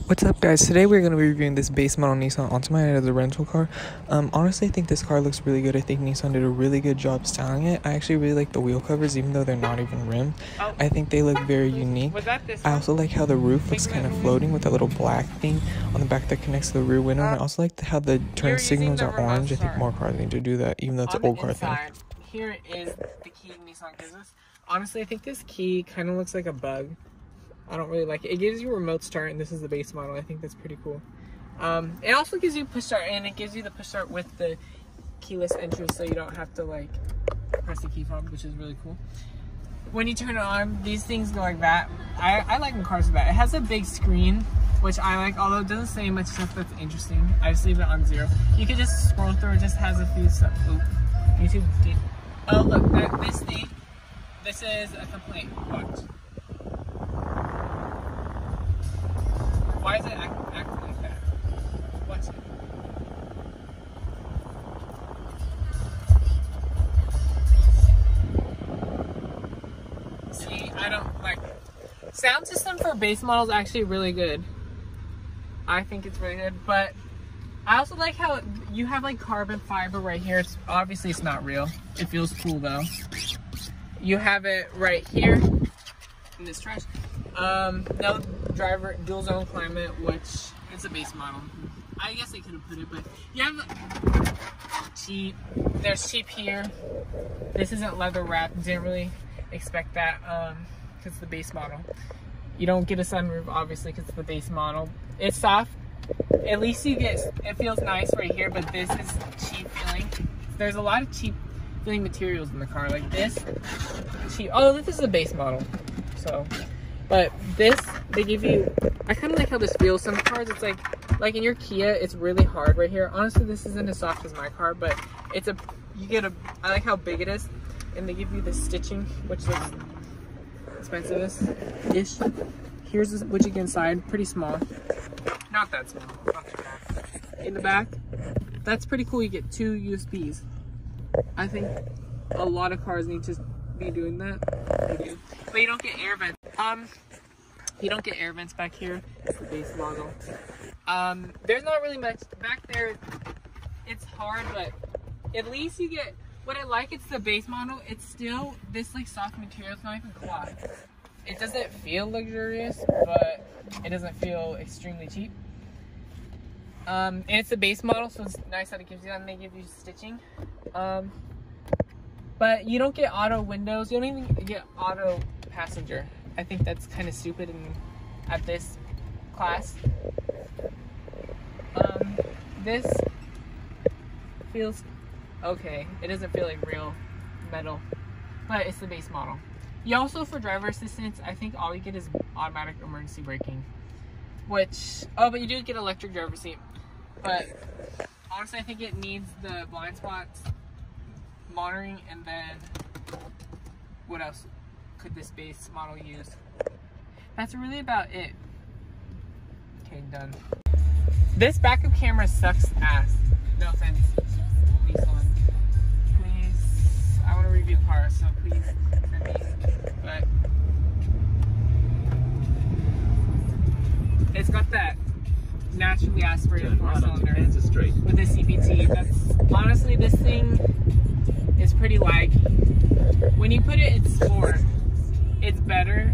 What's up, guys? Today we're going to be reviewing this base model Nissan Altima as a rental car. Honestly, I think this car looks really good. I think Nissan did a really good job styling it. I actually really like the wheel covers, even though they're not even rimmed. I think they look very unique. I also like how the roof looks kind of floating with that little black thing on the back that connects to the rear window. And I also like how the turn signals are orange. I think more cars need to do that, even though it's an old car thing. Here is the key Nissan gives us. Honestly, I think this key kind of looks like a bug. I don't really like it. It gives you a remote start, and this is the base model. I think that's pretty cool. It also gives you push start, and it gives you the push start with the keyless entry, so you don't have to like press the key fob, which is really cool. When you turn it on, these things go like that. I like when cars do that. It has a big screen, which I like, although it doesn't say much stuff that's interesting. I just leave it on 0. You can just scroll through. It just has a few stuff. Oop. YouTube. Oh look, this thing. This is a complaint. Watch. Why is it acting like that? Watch it. See, I don't like sound system for base models. Actually really good. I think it's really good, but I also like how you have like carbon fiber right here. It's obviously it's not real. It feels cool though. You have it right here in this trash. No driver dual zone climate, which it's a base model. I guess they could have put it, but you have cheap. There's cheap here. This isn't leather wrapped. Didn't really expect that because it's the base model. You don't get a sunroof obviously because it's the base model. It's soft. At least you get, it feels nice right here, but this is cheap feeling. There's a lot of cheap feeling materials in the car, like this cheap. Oh, this is a base model, so. But this, they give you, I kind of like how this feels. Some cars, it's like in your Kia, it's really hard right here. Honestly, this isn't as soft as my car, but it's you get a, I like how big it is. And they give you the stitching, which looks expensive-ish. Here's what you get inside, pretty small. Not that small, not too bad. In the back, that's pretty cool. You get 2 USBs. I think a lot of cars need to be doing that. But you don't get air vents. You don't get air vents back here. It's the base model. There's not really much back there. It's hard, but at least you get what I like. It's the base model. It's still this like soft material. It's not even cloth. It doesn't feel luxurious, but it doesn't feel extremely cheap. And it's the base model, so it's nice that it gives you that, and they give you stitching. But you don't get auto windows. You don't even get auto passenger. I think that's kind of stupid at this class. This feels okay. It doesn't feel like real metal, but it's the base model. You also, for driver assistance, I think all you get is automatic emergency braking, which, oh, but you do get electric driver seat. But honestly, I think it needs the blind spots monitoring, and then what else could this base model use? That's really about it. Okay, done. This backup camera sucks ass. No offense, Nissan. Please, I want to review cars, so please send me. But it's got that naturally aspirated 4-cylinder with the CVT. That's honestly, this thing is pretty laggy. When you put it in sport, it's better.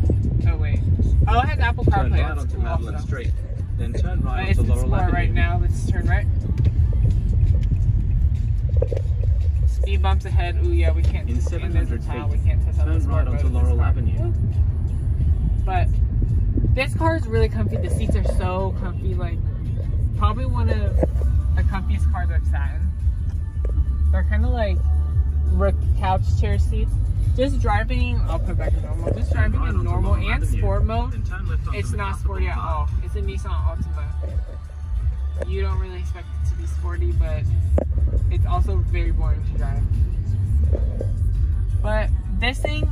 Oh wait. Oh, it has Apple CarPlay. Right onto Madeline Street. Then turn right onto Laurel Avenue. Right now, let's turn right. Speed bumps ahead. Ooh yeah, we can't. In 700 feet, we can't turn right onto Laurel Avenue. But this car is really comfy. The seats are so comfy. Like probably one of the comfiest cars I've sat in. They're kind of like couch chair seats. Just driving, I'll put it back in normal. Just driving in normal and sport mode, it's not sporty at all. It's a Nissan Altima. You don't really expect it to be sporty, but it's also very boring to drive. But this thing,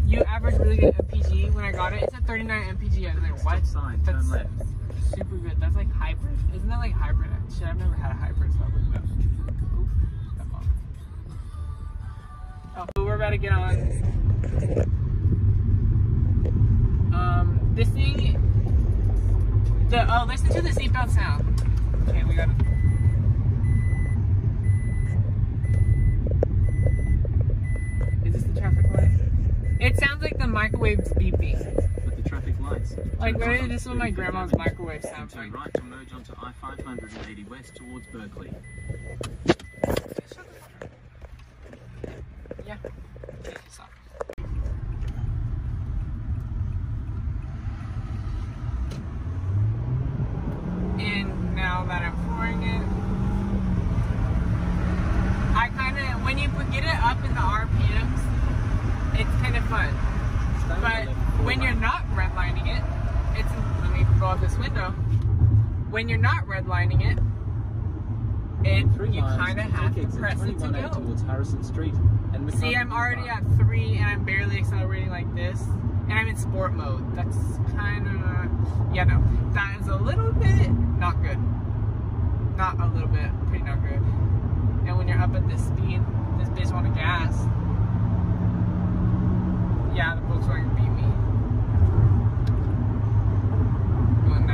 you average really good MPG. When I got it, it's a 39 MPG. I was like, what? That's super good. That's like hybrid. Isn't that like hybrid? Shit, I've never had a hybrid, so I'll look it up. Oh, we're about to get on. This thing Listen to the seatbelt sound. Okay, we gotta. Is this the traffic light? It sounds like the microwave's beeping. With the traffic lights. Like literally, this is what my grandma's microwave sounds like. Turn right to merge onto I-580 west towards Berkeley. Yeah. And now that I'm pouring it, I kind of, when you get it up in the RPMs, it's kind of fun. But when you're not redlining it, let me roll up this window. When you're not redlining it, you kind of have to press it to go. Towards Harrison Street and see, I'm already at 3 and I'm barely accelerating like this. And I'm in sport mode. That's kind of, yeah, no. That is a little bit not good. Not a little bit, pretty not good. And when you're up at this speed, this bitch want to gas. Yeah, the Volkswagen beat me. Going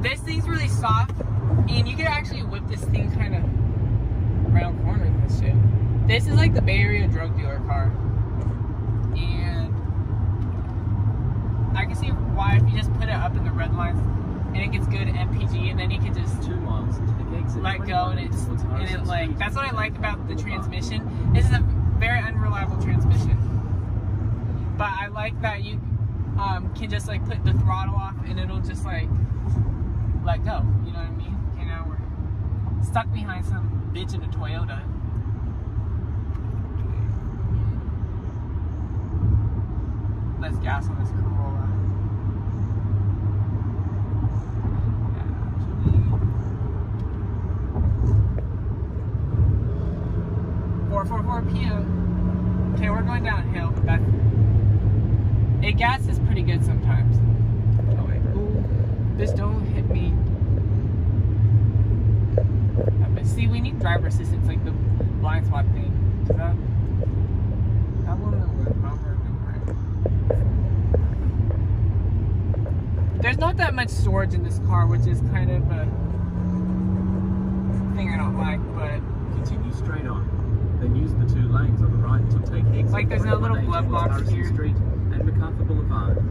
90. This thing's really soft, and you can actually whip this thing kind of around corners and shit. This is like the Bay Area drug dealer car. And I can see why if you just put it up in the red lines and it gets good MPG, and then you can just 2 miles into the exit, let go, and it like, that's what I like about the transmission. This is a very unreliable transmission, but I like that you can just like put the throttle off and it'll just like let go, you know what I mean? Okay, now we're stuck behind some bitch in a Toyota. Let's gas on this Corolla. Actually, 4:44 p.m. Okay, we're going downhill, but it gas is pretty good sometimes. Oh wait, ooh, just don't hit me. But see, we need driver assistance, like the blind spot thing. That woman was bummer. There's not that much storage in this car, which is kind of a thing I don't like, but continue straight on. Then use the 2 lanes on the right to take exit. like there's no little glove box Harrison here. Street and MacArthur Boulevard.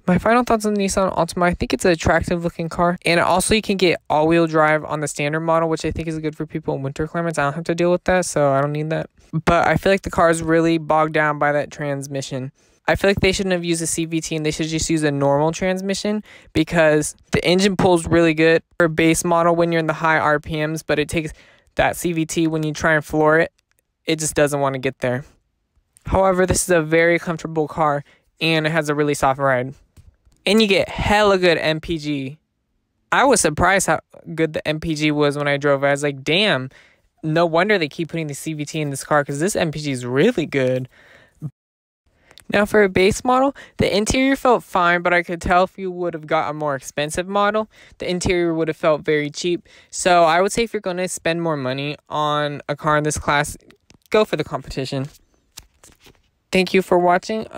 My final thoughts on the Nissan Altima, I think it's an attractive looking car. And also you can get all-wheel drive on the standard model, which I think is good for people in winter climates. I don't have to deal with that, so I don't need that. But I feel like the car is really bogged down by that transmission. I feel like they shouldn't have used a CVT and they should just use a normal transmission, because the engine pulls really good for a base model when you're in the high RPMs, but it takes that CVT when you try and floor it, it just doesn't want to get there. However, this is a very comfortable car and it has a really soft ride. And you get hella good MPG. I was surprised how good the MPG was when I drove it. I was like, damn, no wonder they keep putting the CVT in this car, because this MPG is really good. Now for a base model, the interior felt fine, but I could tell if you would have got a more expensive model, the interior would have felt very cheap. So I would say if you're going to spend more money on a car in this class, go for the competition. Thank you for watching.